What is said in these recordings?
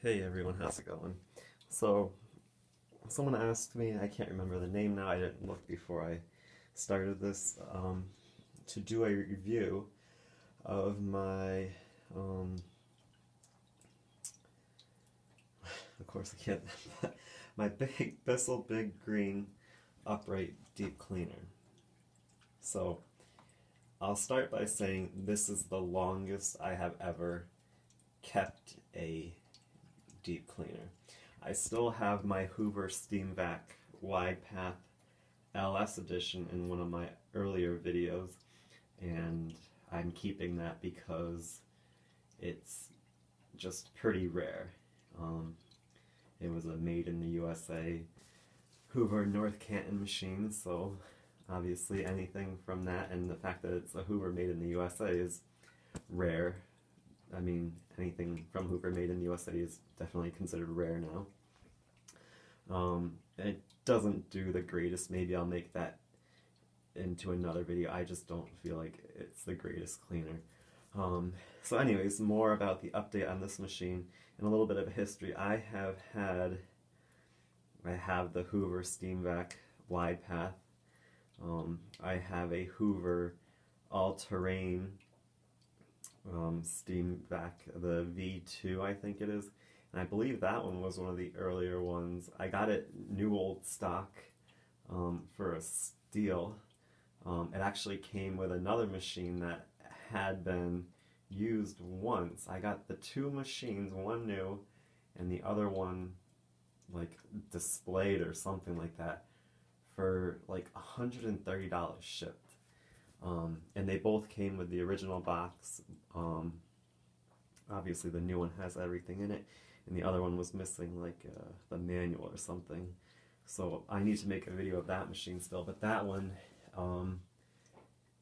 Hey everyone, how's it going? So, someone asked me, I can't remember the name now, I didn't look before I started this, to do a review of my, of course I can't, my Bissell Big Green upright deep cleaner. So, I'll start by saying this is the longest I have ever kept a deep cleaner. I still have my Hoover Steam Vac Wide Path LS edition in one of my earlier videos, and I'm keeping that because it's just pretty rare. It was a made in the USA Hoover North Canton machine, so obviously anything from that and the fact that it's a Hoover made in the USA is rare. I mean, anything from Hoover made in the USA is definitely considered rare now. It doesn't do the greatest. Maybe I'll make that into another video. I just don't feel like it's the greatest cleaner. So anyways, more about the update on this machine and a little bit of a history. I have the Hoover Steam Vac Wide Path. I have a Hoover all-terrain Steam Vac, the V2 I think it is, and I believe that one was one of the earlier ones. I got it new old stock for a steal. It actually came with another machine that had been used once. I got the two machines, one new and the other one like displayed or something like that, for like $130 shipped. And they both came with the original box. Obviously the new one has everything in it, and the other one was missing like the manual or something. So I need to make a video of that machine still, but that one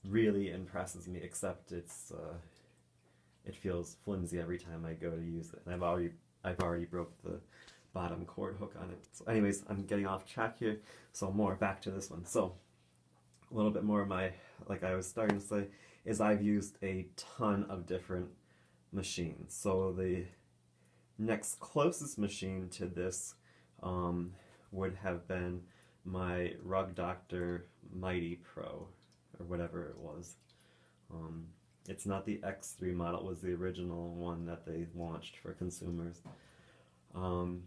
really impresses me, except it feels flimsy every time I go to use it. And I've already broke the bottom cord hook on it. So anyways, I'm getting off track here, so more back to this one. So a little bit more of my, like I was starting to say, is I've used a ton of different machines. So the next closest machine to this would have been my Rug Doctor Mighty Pro, or whatever it was. It's not the X3 model, it was the original one that they launched for consumers. And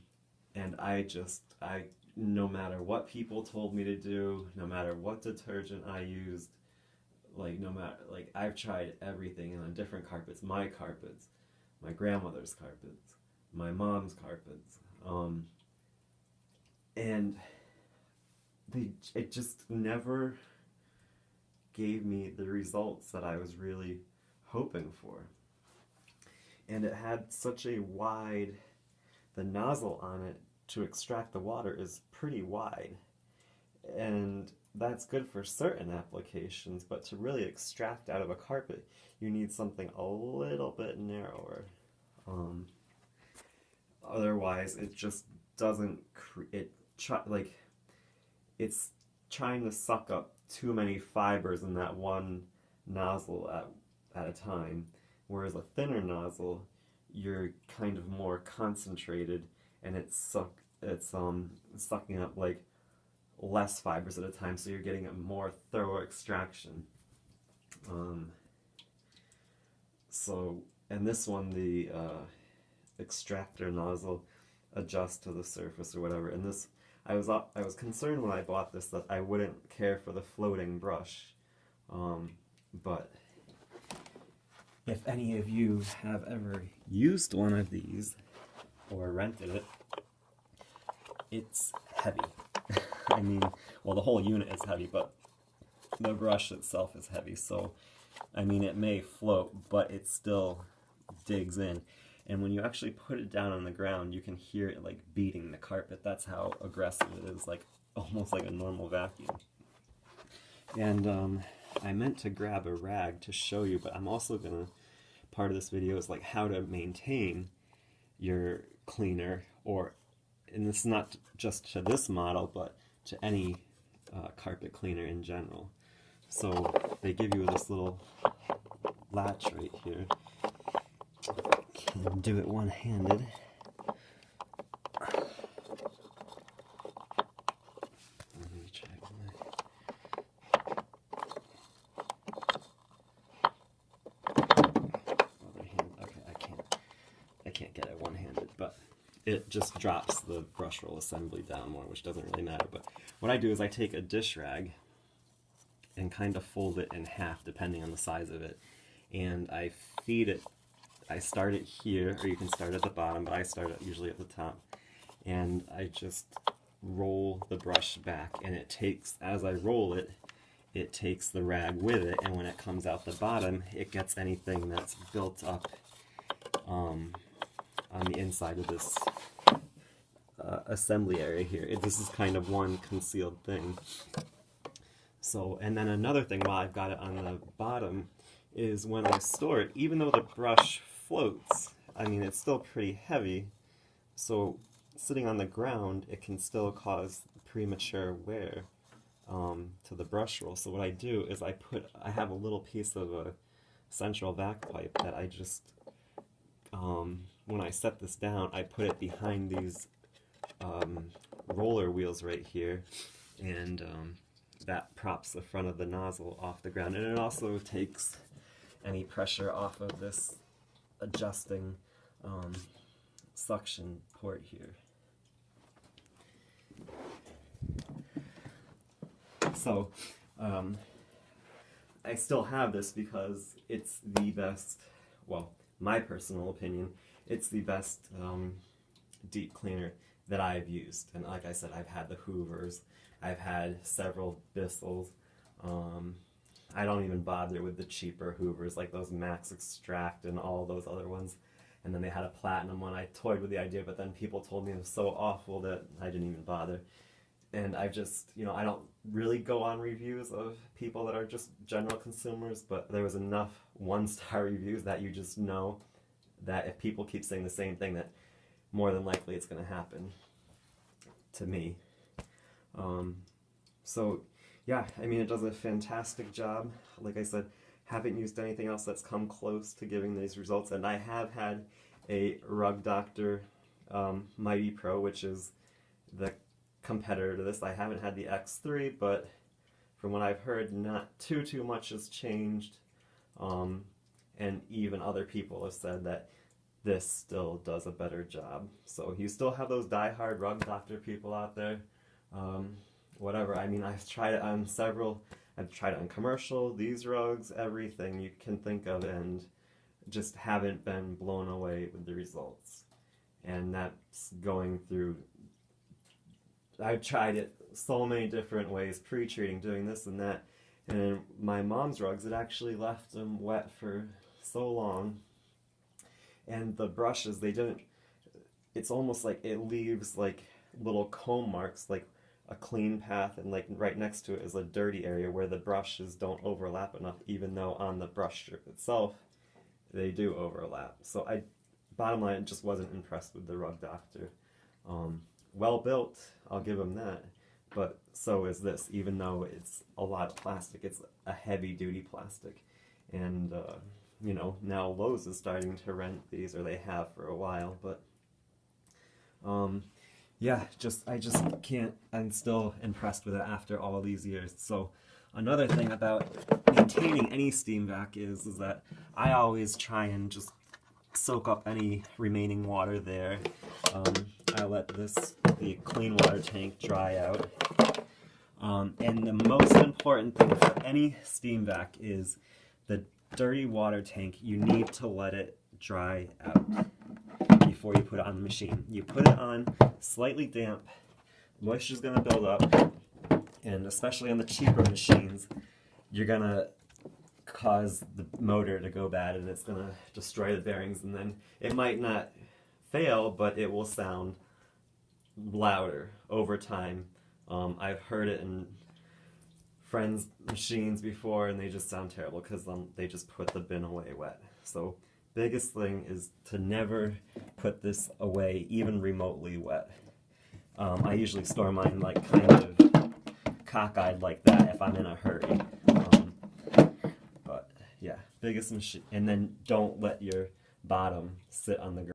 no matter what people told me to do, no matter what detergent I used, I've tried everything on different carpets, my grandmother's carpets, my mom's carpets, and it just never gave me the results that I was really hoping for. And it had such a wide, the nozzle on it to extract the water is pretty wide, and that's good for certain applications, but to really extract out of a carpet you need something a little bit narrower. Otherwise it just doesn't it's trying to suck up too many fibers in that one nozzle at a time, whereas a thinner nozzle you're kind of more concentrated, and it's sucking up like less fibers at a time, so you're getting a more thorough extraction. And this one, the extractor nozzle adjusts to the surface or whatever, and this, I was concerned when I bought this that I wouldn't care for the floating brush, but if any of you have ever used one of these or rented it, it's heavy. I mean, well, the whole unit is heavy, but the brush itself is heavy, so I mean, it may float, but it still digs in. And when you actually put it down on the ground, you can hear it like beating the carpet. That's how aggressive it is, like almost like a normal vacuum. And I meant to grab a rag to show you, but I'm also gonna, part of this video is like how to maintain your cleaner, and it's not just to this model, but to any carpet cleaner in general. So they give you this little latch right here. Can do it one-handed. it just drops the brush roll assembly down more, which doesn't really matter. But what I do is I take a dish rag and kind of fold it in half depending on the size of it, and I feed it. I start it here, or you can start at the bottom, but I start it usually at the top, and I just roll the brush back, and it takes, as I roll it, it takes the rag with it, and when it comes out the bottom, it gets anything that's built up on the inside of this assembly area here. This is kind of one concealed thing. So, and then another thing while I've got it on the bottom is when I store it, even though the brush floats, I mean, it's still pretty heavy, so sitting on the ground, it can still cause premature wear to the brush roll. So what I do is I have a little piece of a central vac pipe that I just, when I set this down, I put it behind these roller wheels right here, and that props the front of the nozzle off the ground, and it also takes any pressure off of this adjusting suction port here. So I still have this because it's the best, well, my personal opinion, it's the best deep cleaner that I've used. And like I said, I've had the Hoovers, I've had several Bissells. I don't even bother with the cheaper Hoovers, like those Max Extract and all those other ones. And then they had a platinum one. I toyed with the idea, but then people told me it was so awful that I didn't even bother. And I just, you know, I don't really go on reviews of people that are just general consumers, but there was enough one-star reviews that you just know that if people keep saying the same thing, that more than likely it's going to happen to me. So yeah, I mean, it does a fantastic job. Like I said, haven't used anything else that's come close to giving these results, and I have had a Rug Doctor Mighty Pro, which is the competitor to this. I haven't had the X3, but from what I've heard, not too much has changed, and even other people have said that this still does a better job. So you still have those die-hard Rug Doctor people out there. Whatever, I mean, I've tried it on several, I've tried it on commercial, these rugs, everything you can think of, and just haven't been blown away with the results. And that's going through, I've tried it so many different ways, pre-treating, doing this and that, and in my mom's rugs, it actually left them wet for so long, and the brushes, they didn't, it's almost like it leaves like little comb marks, like a clean path, and like right next to it is a dirty area where the brushes don't overlap enough, even though on the brush strip itself they do overlap. So bottom line, just wasn't impressed with the Rug Doctor. Well built, I'll give them that, but so is this, even though it's a lot of plastic. It's a heavy duty plastic, and you know, now Lowe's is starting to rent these, or they have for a while, but yeah, I just can't, I'm still impressed with it after all these years. So another thing about maintaining any steam vac is that I always try and just soak up any remaining water there. I let the clean water tank dry out. And the most important thing for any steam vac is the dirty water tank, you need to let it dry out before you put it on the machine. You put it on slightly damp, moisture's going to build up, and especially on the cheaper machines, you're going to cause the motor to go bad, and it's going to destroy the bearings, and then it might not fail, but it will sound louder over time. I've heard it in friends' machines before, and they just sound terrible because they just put the bin away wet. So biggest thing is to never put this away even remotely wet. I usually store mine like kind of cockeyed like that if I'm in a hurry. But yeah, biggest machine, and then don't let your bottom sit on the ground.